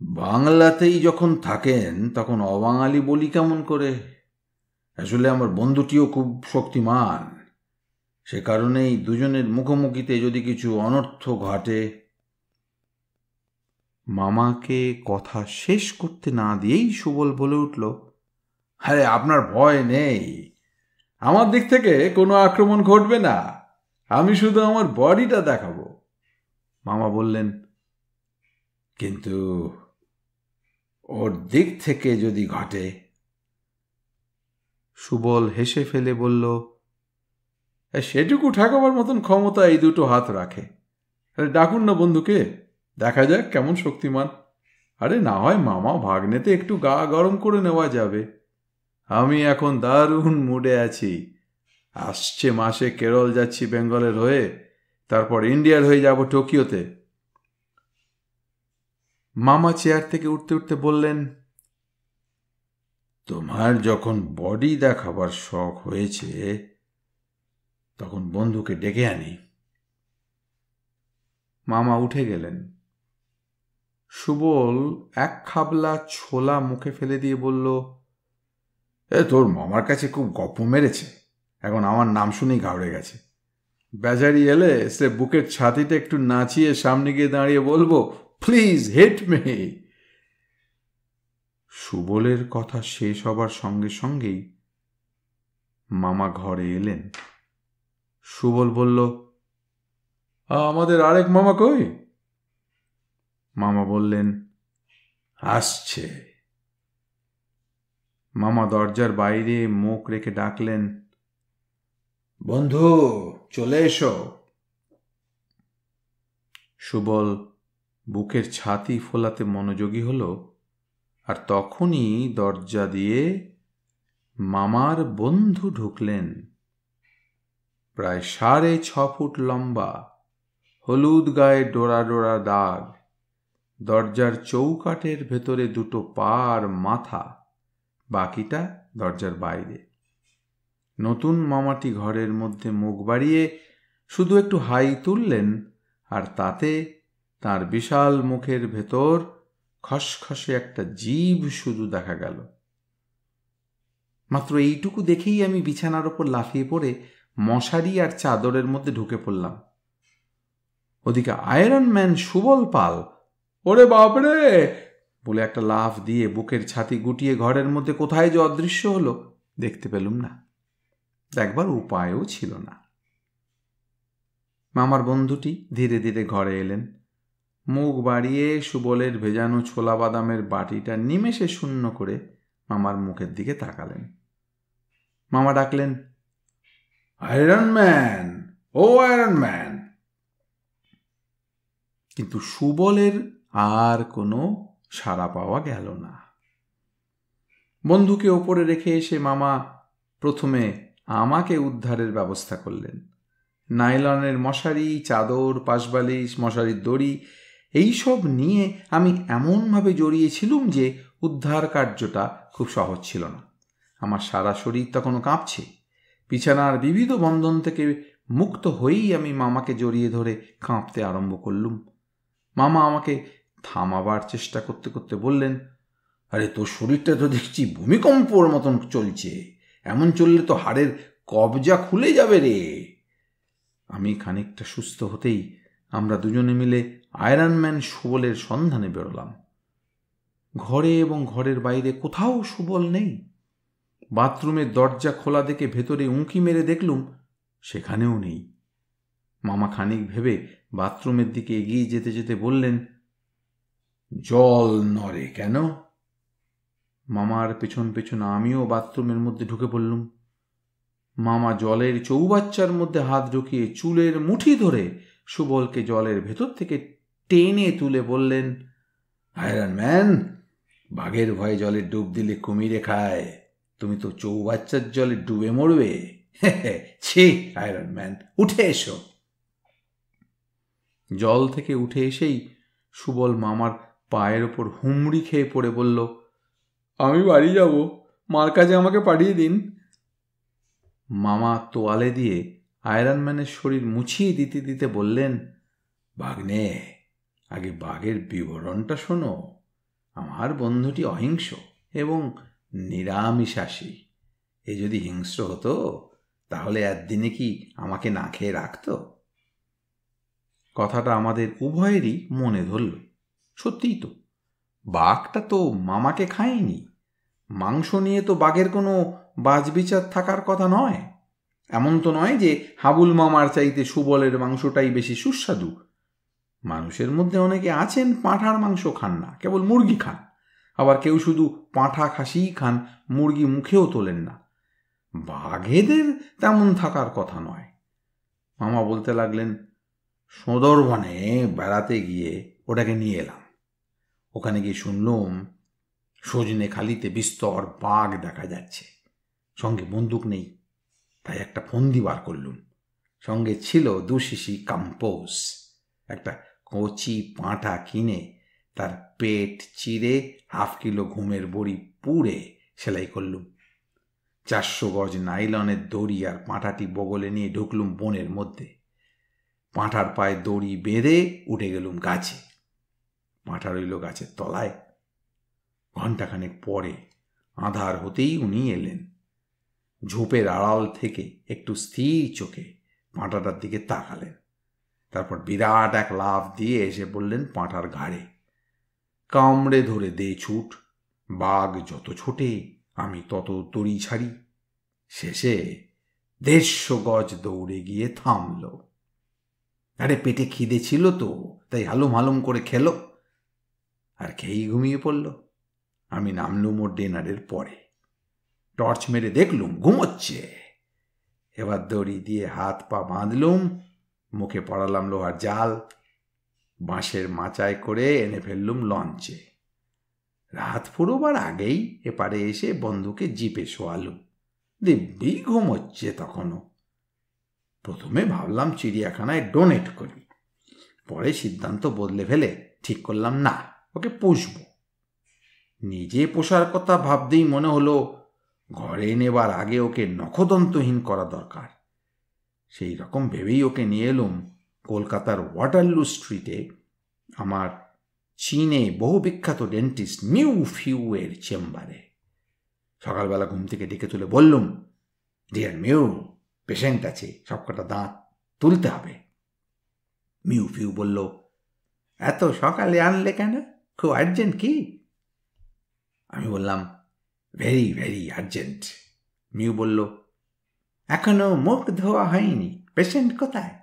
বাংলাতেই যখন থাকেন তখন অবাঙালি বলি কেমন করে? আসলে আমার বন্ধুটিও খুব শক্তিমান, সে কারণেই দুজনের মুখোমুখিতে যদি কিছু অনর্থ ঘটে। মামাকে কথা শেষ করতে না দিয়েই সুবল বলে উঠল, আরে আপনার ভয় নেই, আমার দিক থেকে কোনো আক্রমণ ঘটবে না, আমি শুধু আমার বডিটা দেখাবো। মামা বললেন, কিন্তু ওর দিক থেকে যদি ঘটে? সুবল হেসে ফেলে বলল, সেটুকু ঠেকাবার মতন ক্ষমতা এই দুটো হাত রাখে। আরে ডাকুন না বন্ধুকে, দেখা যাক কেমন শক্তিমান। আরে না হয় মামা ভাগ্নেতে একটু গা গরম করে নেওয়া যাবে। আমি এখন দারুণ মুডে আছি। আসছে মাসে কেরল যাচ্ছি বেঙ্গলের হয়ে, তারপর ইন্ডিয়ার হয়ে যাব টোকিওতে। মামা চেয়ার থেকে উঠতে উঠতে বললেন, তোমার যখন বডি দেখাবার শখ হয়েছে তখন বন্ধুকে ডেকে আনি। মামা উঠে গেলেন। সুবল এক খাবলা ছোলা মুখে ফেলে দিয়ে বলল, তোর মামার কাছে খুব গপ্প মেরেছে, এখন আমার নাম শুনেই ঘাবড়ে গেছে। বেচারি এলে সে বুকের ছাতিটা একটু নাচিয়ে সামনে গিয়ে দাঁড়িয়ে বলবো, প্লিজ হিট মি। সুবলের কথা শেষ হবার সঙ্গে সঙ্গেই মামা ঘরে এলেন। সুবল বলল, আমাদের আরেক মামা কই? মামা বললেন, আসছে। মামা দরজার বাইরে মুখ রেখে ডাকলেন, বন্ধু চলে এসো। সুবল বুকের ছাতি ফোলাতে মনোযোগী হলো, আর তখনই দরজা দিয়ে মামার বন্ধু ঢুকলেন। প্রায় 6.5 ফুট লম্বা, হলুদ গায়ে ডোরা ডোরা দাগ, দরজার চৌকাঠের ভেতরে দুটো পা আর মাথা, বাকিটা দরজার বাইরে। নতুন মামাটি ঘরের মধ্যে মুখ বাড়িয়ে শুধু একটু হাই তুললেন, আর তাতে তার বিশাল মুখের ভেতর খসখসে একটা জিভ শুধু দেখা গেল। মাত্র এইটুকু দেখেই আমি বিছানার ওপর লাফিয়ে পড়ে মশারি আর চাদরের মধ্যে ঢুকে পড়লাম। ওদিকে আয়রনম্যান সুবল পাল ওরে বাপরে বলে একটা লাফ দিয়ে বুকের ছাতি গুটিয়ে ঘরের মধ্যে কোথায় যে অদৃশ্য হলো দেখতে পেলুম না, দেখবার উপায়ও ছিল না। মামার বন্ধুটি ধীরে ধীরে ঘরে এলেন, মুখ বাড়িয়ে সুবলের ভেজানো ছোলা বাদামের বাটিটা নিমেষে শূন্য করে মামার মুখের দিকে তাকালেন। মামা ডাকলেন, আয়রনম্যান, ও আয়রনম্যান। কিন্তু সুবলের আর কোনো সাড়া পাওয়া গেল না। বন্ধুকে ওপরে রেখে এসে মামা প্রথমে আমাকে উদ্ধারের ব্যবস্থা করলেন। নাইলনের মশারি, চাদর, পাশবালিশ, মশারির দড়ি এইসব নিয়ে আমি এমনভাবে জড়িয়েছিলুম যে উদ্ধার কার্যটা খুব সহজ ছিল না। আমার সারা শরীর তখনও কাঁপছে। বিছানার বিবিধ বন্ধন থেকে মুক্ত হয়েই আমি মামাকে জড়িয়ে ধরে কাঁপতে আরম্ভ করলুম। মামা আমাকে থামাবার চেষ্টা করতে করতে বললেন, আরে তোর শরীরটা তো দেখছি ভূমিকম্পর মতন চলছে, এমন চললে তো হাড়ের কবজা খুলে যাবে রে। আমি খানিকটা সুস্থ হতেই আমরা দুজনে মিলে আয়রনম্যান সুবলের সন্ধানে বেরোলাম। ঘরে এবং ঘরের বাইরে কোথাও সুবল নেই। বাথরুমের দরজা খোলা দেখে ভেতরে উঁকি মেরে দেখলুম সেখানেও নেই। মামা খানিক ভেবে বাথরুমের দিকে এগিয়ে যেতে যেতে বললেন, জল নড়ে কেন? মামার পেছন পেছন আমিও বাথরুমের মধ্যে ঢুকে পড়লুম। মামা জলের চৌবাচ্চার মধ্যে হাত ঢুকিয়ে চুলের মুঠি ধরে সুবলকে জলের ভেতর থেকে টেনে তুলে বললেন, আয়রনম্যান, বাঘের ভয়ে জলে ডুব দিলে কুমিরে খায়, তুমি তো চৌবাচ্চার জলে ডুবে মরবে। ছি আয়রনম্যান, উঠে এসো। জল থেকে উঠে এসেই সুবল মামার পায়ের ওপর হুমড়ি খেয়ে পড়ে বলল, আমি বাড়ি যাব, মার কাছে আমাকে পাঠিয়ে দিন। মামা তোয়ালে দিয়ে আয়রনম্যানের শরীর মুছিয়ে দিতে দিতে বললেন, ভাগ্নে, আগে বাঘের বিবরণটা শোনো। আমার বন্ধুটি অহিংস এবং নিরামিষাশী। এ যদি হিংস্র হতো তাহলে একদিনে কি আমাকে না খেয়ে রাখত? কথাটা আমাদের উভয়েরই মনে ধরল। সত্যিই তো, বাঘটা তো মামাকে খায়নি। মাংস নিয়ে তো বাঘের কোনো বাজবিচার থাকার কথা নয়। এমন তো নয় যে হাবুল মামার চাইতে সুবলের মাংসটাই বেশি সুস্বাদু। মানুষের মধ্যে অনেকে আছেন পাঁঠার মাংস খান না, কেবল মুরগি খান। আবার কেউ শুধু পাঁঠা খাসিই খান, মুরগি মুখেও তোলেন না। বাঘেদের তেমন থাকার কথা নয়। মামা বলতে লাগলেন, সুন্দরবনে বেড়াতে গিয়ে ওটাকে নিয়ে এলাম। ওখানে গিয়ে শুনলুম সজনে খালিতে বিস্তর বাঘ দেখা যাচ্ছে। সঙ্গে বন্দুক নেই, তাই একটা ফন্দি বার করলুম। সঙ্গে ছিল 2 শিশি কম্পোজ। একটা কচি পাঁঠা কিনে তার পেট চিরে 1/2 কিলো ঘুমের বড়ি পুড়ে সেলাই করলুম। 400 গজ নাইলনের দড়ি আর পাঁঠাটি বগলে নিয়ে ঢুকলুম বনের মধ্যে। পাঁঠার পায়ে দড়ি বেঁধে উঠে গেলুম গাছে। পাঁঠা রইল গাছের তলায়। ঘণ্টাখানেক পরে আঁধার হতেই উনি এলেন। ঝোপের আড়াল থেকে একটু স্থির চোখে পাঁঠাটার দিকে তাকালেন। তারপর বিরাট এক লাফ দিয়ে এসে বললেন পাঁঠার ঘাড়ে, কামড়ে ধরে দে ছুট। বাঘ যত ছোটে আমি তত দড়ি ছাড়ি। শেষে 150 গজ দৌড়ে গিয়ে থামল। আরে পেটে খিদে ছিল তো, তাই হালুম হালুম করে খেলো আর খেয়েই ঘুমিয়ে পড়ল। আমি নামলুম ওর ডিনারের পরে। টর্চ মেরে দেখলুম ঘুমোচ্ছে। এবার দড়ি দিয়ে হাত পা বাঁধলুম, মুখে পড়ালাম লোহার জাল, বাঁশের মাচায় করে এনে ফেললুম লঞ্চে। রাত ফুরোবার আগেই এপারে এসে বন্ধুকে জিপে শোয়ালুম। দিব্যি ঘুমোচ্ছে তখনও। প্রথমে ভাবলাম চিড়িয়াখানায় ডোনেট করি, পরে সিদ্ধান্ত বদলে ফেলে ঠিক করলাম না, ওকে পুষব। নিজে পোষার কথা ভাবতেই মনে হলো ঘরে নেবার আগে ওকে নখদন্তহীন করা দরকার। সেই রকম ভেবেই ওকে নিয়ে এলুম কলকাতার ওয়াটারলু স্ট্রিটে আমার চীনে বহু বিখ্যাত ডেন্টিস্ট মিউ ফিউ এর চেম্বারে। সকালবেলা ঘুম থেকে ডেকে তুলে বললুম, ডিয়ার মিউ, পেশেন্ট আছে, সবকটা দাঁত তুলতে হবে। মিউ ফিউ বলল, এত সকালে আনলে কেন? খুব আর্জেন্ট কি? আমি বললাম, ভেরি ভেরি আর্জেন্ট। মিউ বলল, এখনো মুখ ধোয়া হয়নি, পেশেন্ট কোথায়?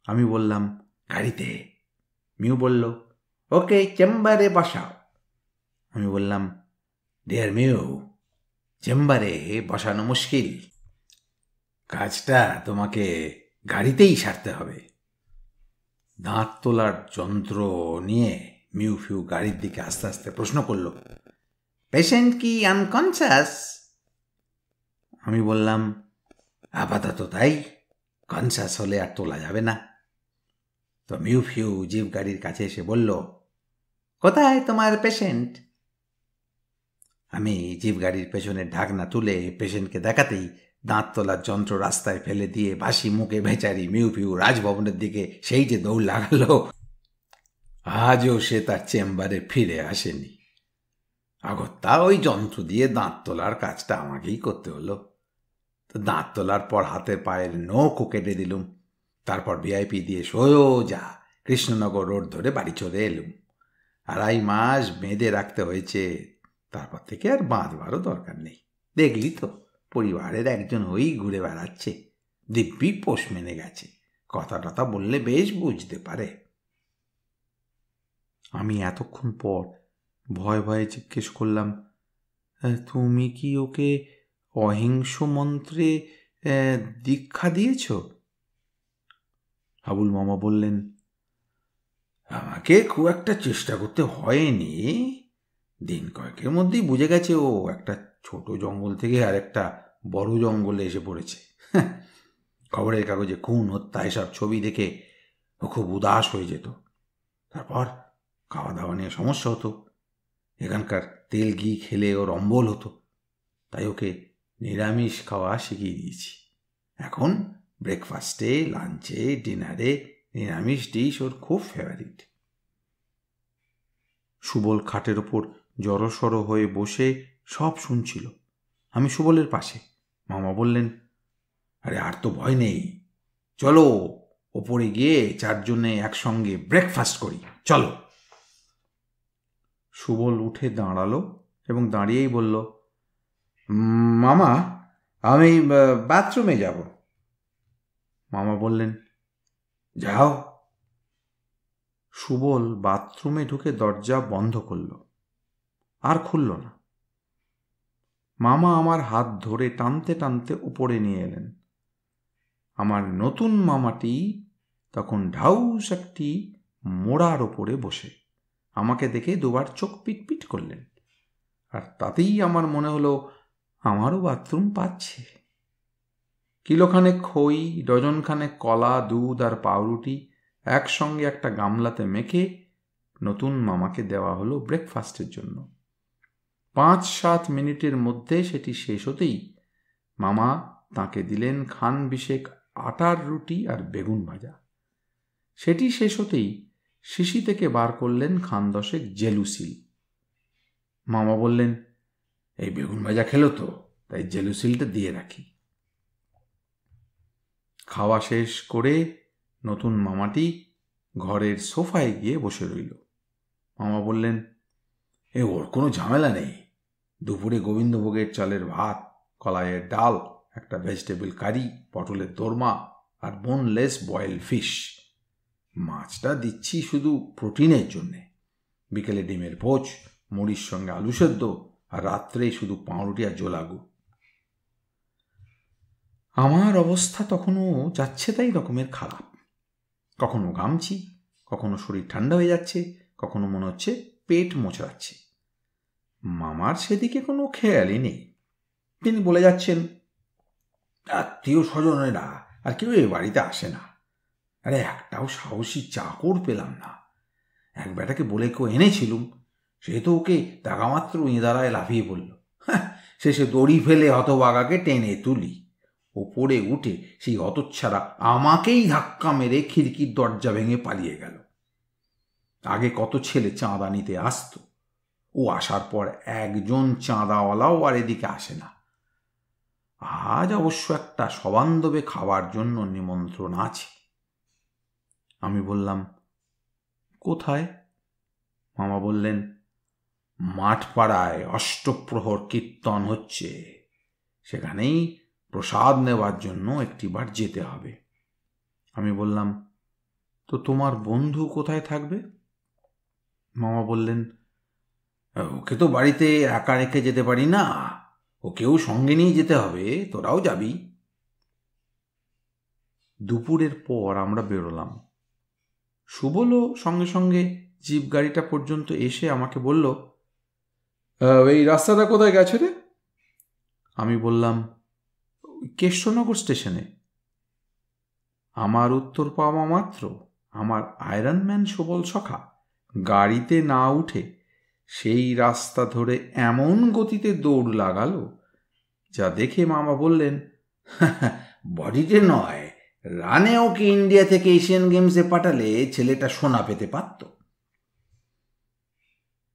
আমি বললাম, গাড়িতে। মিউ বলল, ওকে চেম্বারে বসাও। আমি বললাম, ডিয়ার মিউ, চেম্বারে বসানো মুশকিল, কাজটা তোমাকে গাড়িতেই সারতে হবে। দাঁত তোলার যন্ত্র নিয়ে মিউ ফিউ গাড়ির দিকে আস্তে আস্তে প্রশ্ন করল, পেশেন্ট কি আনকনসাস? আমি বললাম, আপাতত তাই, কনসাস হলে আর তোলা যাবে না। তো মিউ ফিউ জিপ গাড়ির কাছে এসে বলল, কোথায় তোমার পেশেন্ট? আমি জিপ গাড়ির পেছনে ঢাকনা তুলে পেশেন্টকে দেখাতেই দাঁত তোলার যন্ত্র রাস্তায় ফেলে দিয়ে বাসি মুখে বেচারি মিউ ফিউ রাজভবনের দিকে সেই যে দৌড় লাগালো, আজও সে তার চেম্বারে ফিরে আসেনি। আগত্যা ওই যন্ত্র দিয়ে দাঁত তোলার কাজটা আমাকেই করতে হলো। তো দাঁত তোলার পর হাতের পায়ের নখও কেটে দিলুম। তারপর ভিআইপি দিয়ে সোজা কৃষ্ণনগর রোড ধরে বাড়ি চলে এলুম। 2.5 মাস বেঁধে রাখতে হয়েছে। তারপর থেকে আর বাঁধবারও দরকার নেই। দেখলি তো, পরিবারের একজন হয়েই ঘুরে বেড়াচ্ছে। দিব্যি পোষ মেনে গেছে, কথা টথা বললে বেশ বুঝতে পারে। আমি এতক্ষণ পর ভয়ে ভয়ে জিজ্ঞেস করলাম, তুমি কি ওকে অহিংস মন্ত্রে দীক্ষা দিয়েছ? হাবুল মামা বললেন, আমাকে খুব একটা চেষ্টা করতে হয়নি। দিন কয়েকের মধ্যেই বুঝে গেছে ও একটা ছোট জঙ্গল থেকে আর একটা বড় জঙ্গলে এসে পড়েছে। খবরের কাগজে খুন, হত্যা এসব ছবি দেখে ও খুব উদাস হয়ে যেত। তারপর খাওয়া দাওয়া নিয়ে সমস্যা হতো। এখানকার তেল ঘি খেলে ওর অম্বল হতো। তাই ওকে নিরামিষ খাওয়া শিখিয়ে দিয়েছি। এখন ব্রেকফাস্টে, লাঞ্চে, ডিনারে নিরামিষ ডিশ ওর খুব ফেভারিট। সুবল খাটের ওপর জড়সড় হয়ে বসে সব শুনছিল। আমি সুবলের পাশে। মামা বললেন, আরে আর তো ভয় নেই, চলো ওপরে গিয়ে 4 জনে একসঙ্গে ব্রেকফাস্ট করি, চলো। সুবল উঠে দাঁড়ালো এবং দাঁড়িয়েই বলল, মামা, আমি বাথরুমে যাব। মামা বললেন, যাও। সুবল বাথরুমে ঢুকে দরজা বন্ধ করল, আর খুলল না। মামা আমার হাত ধরে টানতে টানতে উপরে নিয়ে এলেন। আমার নতুন মামাটি তখন ঢাউস একটি মোড়ার ওপরে বসে আমাকে দেখে দুবার চোখ পিটপিট করলেন। আর তাতেই আমার মনে হলো আমারও বাথরুম পাচ্ছে। কিলোখানেক খই, ডজনখানেক কলা, দুধ আর পাউরুটি একসঙ্গে একটা গামলাতে মেখে নতুন মামাকে দেওয়া হলো ব্রেকফাস্টের জন্য। 5-7 মিনিটের মধ্যে সেটি শেষ হতেই মামা তাকে দিলেন খান বিশেক আটার রুটি আর বেগুন ভাজা। সেটি শেষ হতেই শিশি থেকে বার করলেন খান 10 জেলুসিল। মামা বললেন, এই বেগুন ভাজা খেলো তো, তাই জেলুসিলটা দিয়ে রাখি। খাওয়া শেষ করে নতুন মামাটি ঘরের সোফায় গিয়ে বসে রইল। মামা বললেন, ওর কোনো ঝামেলা নেই। দুপুরে গোবিন্দভোগের চালের ভাত, কলাইয়ের ডাল, একটা ভেজিটেবল কারি, পটলের দোরমা আর বোনলেস বয়েল ফিশ। মাছটা দিচ্ছি শুধু প্রোটিনের জন্যে। বিকেলে ডিমের পোচ, মুড়ির সঙ্গে আলু সেদ্ধ, আর রাত্রে শুধু পাউরুটি আর জোলাগু। আমার অবস্থা তখনও যাচ্ছে তাই রকমের খারাপ। কখনো ঘামছি, কখনো শরীর ঠান্ডা হয়ে যাচ্ছে, কখনো মনে হচ্ছে পেট মোচড়াচ্ছে। মামার সেদিকে কোনো খেয়ালই নেই। তিনি বলে যাচ্ছেন, আত্মীয় স্বজনেরা আর কেউ এ বাড়িতে আসে না। আরে একটাও সাহসী চাকর পেলাম না। এক বেটাকে বলে কেউ এনেছিলুম, সে তো ওকে দেখামাত্র ইঁদারায় লাফিয়ে পড়ল। শেষে দড়ি ফেলে হতভাগাকে টেনে তুলি। ওপরে উঠে সেই হতচ্ছাড়া আমাকেই ধাক্কা মেরে খিড়কির দরজা ভেঙে পালিয়ে গেল। আগে কত ছেলে চাঁদা নিতে আসতো, ও আসার পর একজন চাঁদাওয়ালাও আর এদিকে আসে না। আজ অবশ্য একটা সবান্ধবে খাওয়ার জন্য নিমন্ত্রণ আছে। আমি বললাম, কোথায়? মামা বললেন, মাঠপাড়ায় অষ্টপ্রহর কীর্তন হচ্ছে, সেখানেই প্রসাদ নেওয়ার জন্য একটিবার যেতে হবে। আমি বললাম, তো তোমার বন্ধু কোথায় থাকবে? মামা বললেন, ওকে তো বাড়িতে একা রেখে যেতে পারি না, ওকেও সঙ্গে নিয়ে যেতে হবে, তোরাও যাবি। দুপুরের পর আমরা বেরোলাম। সুবলও সঙ্গে সঙ্গে জিপ গাড়িটা পর্যন্ত এসে আমাকে বলল, এই রাস্তাটা কোথায় গেছে রে? আমি বললাম, কেষ্টনগর স্টেশনে। আমার উত্তর পাওয়া মাত্র আমার আয়রনম্যান সুবল সখা গাড়িতে না উঠে সেই রাস্তা ধরে এমন গতিতে দৌড় লাগালো যা দেখে মামা বললেন, বডিতে নয়, রানে ওকে ইন্ডিয়া থেকে এশিয়ান গেমসে পাঠালে ছেলেটা সোনা পেতে পারত।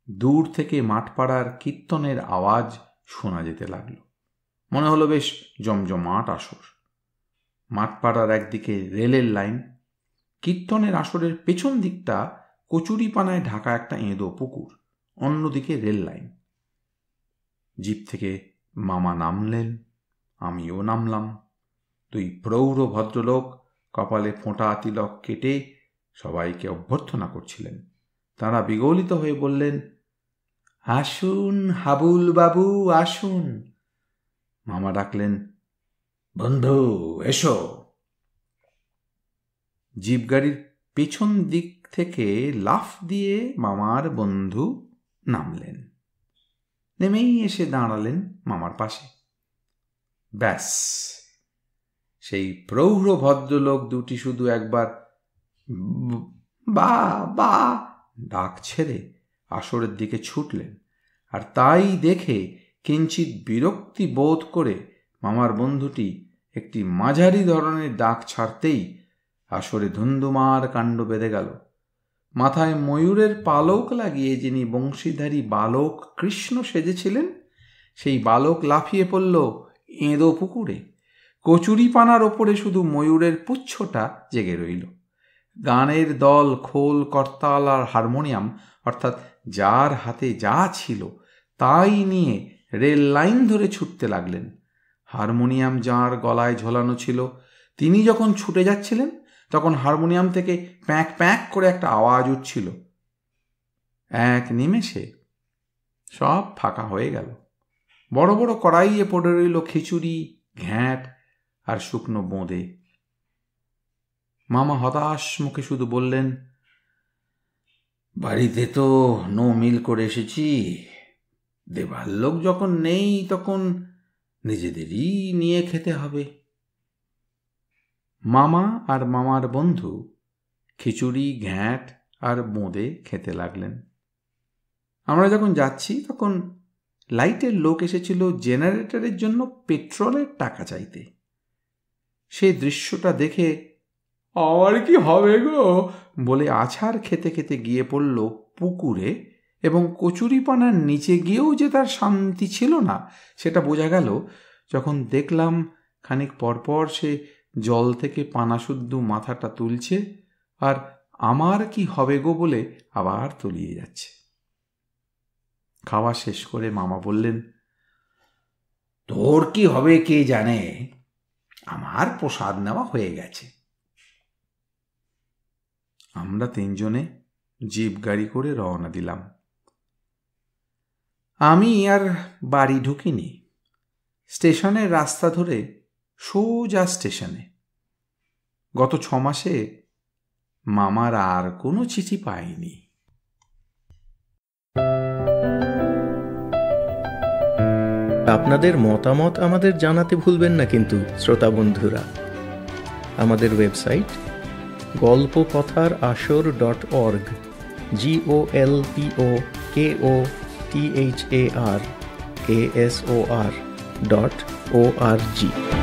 দূর থেকে মাঠপাড়ার কীর্তনের আওয়াজ শোনা যেতে লাগল। মনে হলো বেশ জমজমাট আসর। মাঠপাড়ার একদিকে রেলের লাইন, কীর্তনের আসরের পেছন দিকটা কচুরিপানায় ঢাকা একটা এঁদো পুকুর, অন্যদিকে রেল লাইন। জিপ থেকে মামা নামলেন, আমিও নামলাম। দুই প্রৌঢ় ভদ্রলোক কপালে ফোঁটা তিলক কেটে সবাইকে অভ্যর্থনা করছিলেন। তাঁরা বিগলিত হয়ে বললেন, আসুন হাবুল বাবু, আসুন। মামা ডাকলেন, বন্ধু এসো। জিপ গাড়ির পেছন দিক থেকে লাফ দিয়ে মামার বন্ধু নামলেন। নেমেই এসে দাঁড়ালেন মামার পাশে। ব্যাস, সেই প্রৌঢ় ভদ্রলোক দুটি শুধু একবার বা বা ডাক ছেড়ে আসরের দিকে ছুটলেন। আর তাই দেখে কিঞ্চিত বিরক্তি বোধ করে মামার বন্ধুটি একটি মাঝারি ধরনের ডাক ছাড়তেই আসরে ধুন্ধুমার কাণ্ড বেঁধে গেল। মাথায় ময়ূরের পালক লাগিয়ে যিনি বংশীধারী বালক কৃষ্ণ সেজেছিলেন, সেই বালক লাফিয়ে পড়ল এঁদো পুকুরে। কচুরিপানার ওপরে শুধু ময়ূরের পুচ্ছটা জেগে রইল। গানের দল, খোল, করতাল আর হারমোনিয়াম, অর্থাৎ যার হাতে যা ছিল তাই নিয়ে রেল লাইন ধরে ছুটতে লাগলেন। হারমোনিয়াম যার গলায় ঝোলানো ছিল, তিনি যখন ছুটে যাচ্ছিলেন তখন হারমোনিয়াম থেকে প্যাঁক প্যাঁক করে একটা আওয়াজ উঠছিল। এক নিমেষে সব ফাঁকা হয়ে গেল। বড় বড় কড়াইয়ে পড়ে রইল খিচুড়ি, ঘ্যাঁট আর শুকনো বোঁদে। মামা হতাশ মুখে শুধু বললেন, বাড়িতে তো নো মিল করে এসেছি, দেবার লোক যখন নেই তখন নিজেদেরই নিয়ে খেতে হবে। মামা আর মামার বন্ধু খিচুড়ি, ঘ্যাঁট আর বোঁদে খেতে লাগলেন। আমরা যখন যাচ্ছি তখন লাইটের লোক এসেছিল জেনারেটরের জন্য পেট্রোলের টাকা চাইতে। সেই দৃশ্যটা দেখে আর কি হবে গো বলে আছাড় খেতে খেতে গিয়ে পড়ল পুকুরে, এবং কচুরিপানার নিচে গিয়েও যে তার শান্তি ছিল না সেটা বোঝা গেল যখন দেখলাম খানিক পরপর সে জল থেকে পানাশুদ্ধ মাথাটা তুলছে আর আমার কি হবে গো বলে আবার তলিয়ে যাচ্ছে। খাওয়া শেষ করে মামা বললেন, তোর কি হবে কে জানে, আমার প্রসাদ নেওয়া হয়ে গেছে। আমরা তিনজনে জিপ গাড়ি করে রওনা দিলাম। আমি আর বাড়ি ঢুকিনি, স্টেশনের রাস্তা ধরে সোজা স্টেশনে। গত 6 মাসে মামার আর কোনো চিঠি পাইনি। আপনাদের মতামত আমাদের জানাতে ভুলবেন না কিন্তু শ্রোতা বন্ধুরা। আমাদের ওয়েবসাইট golpokothar-asor.org golpokothar-asor.org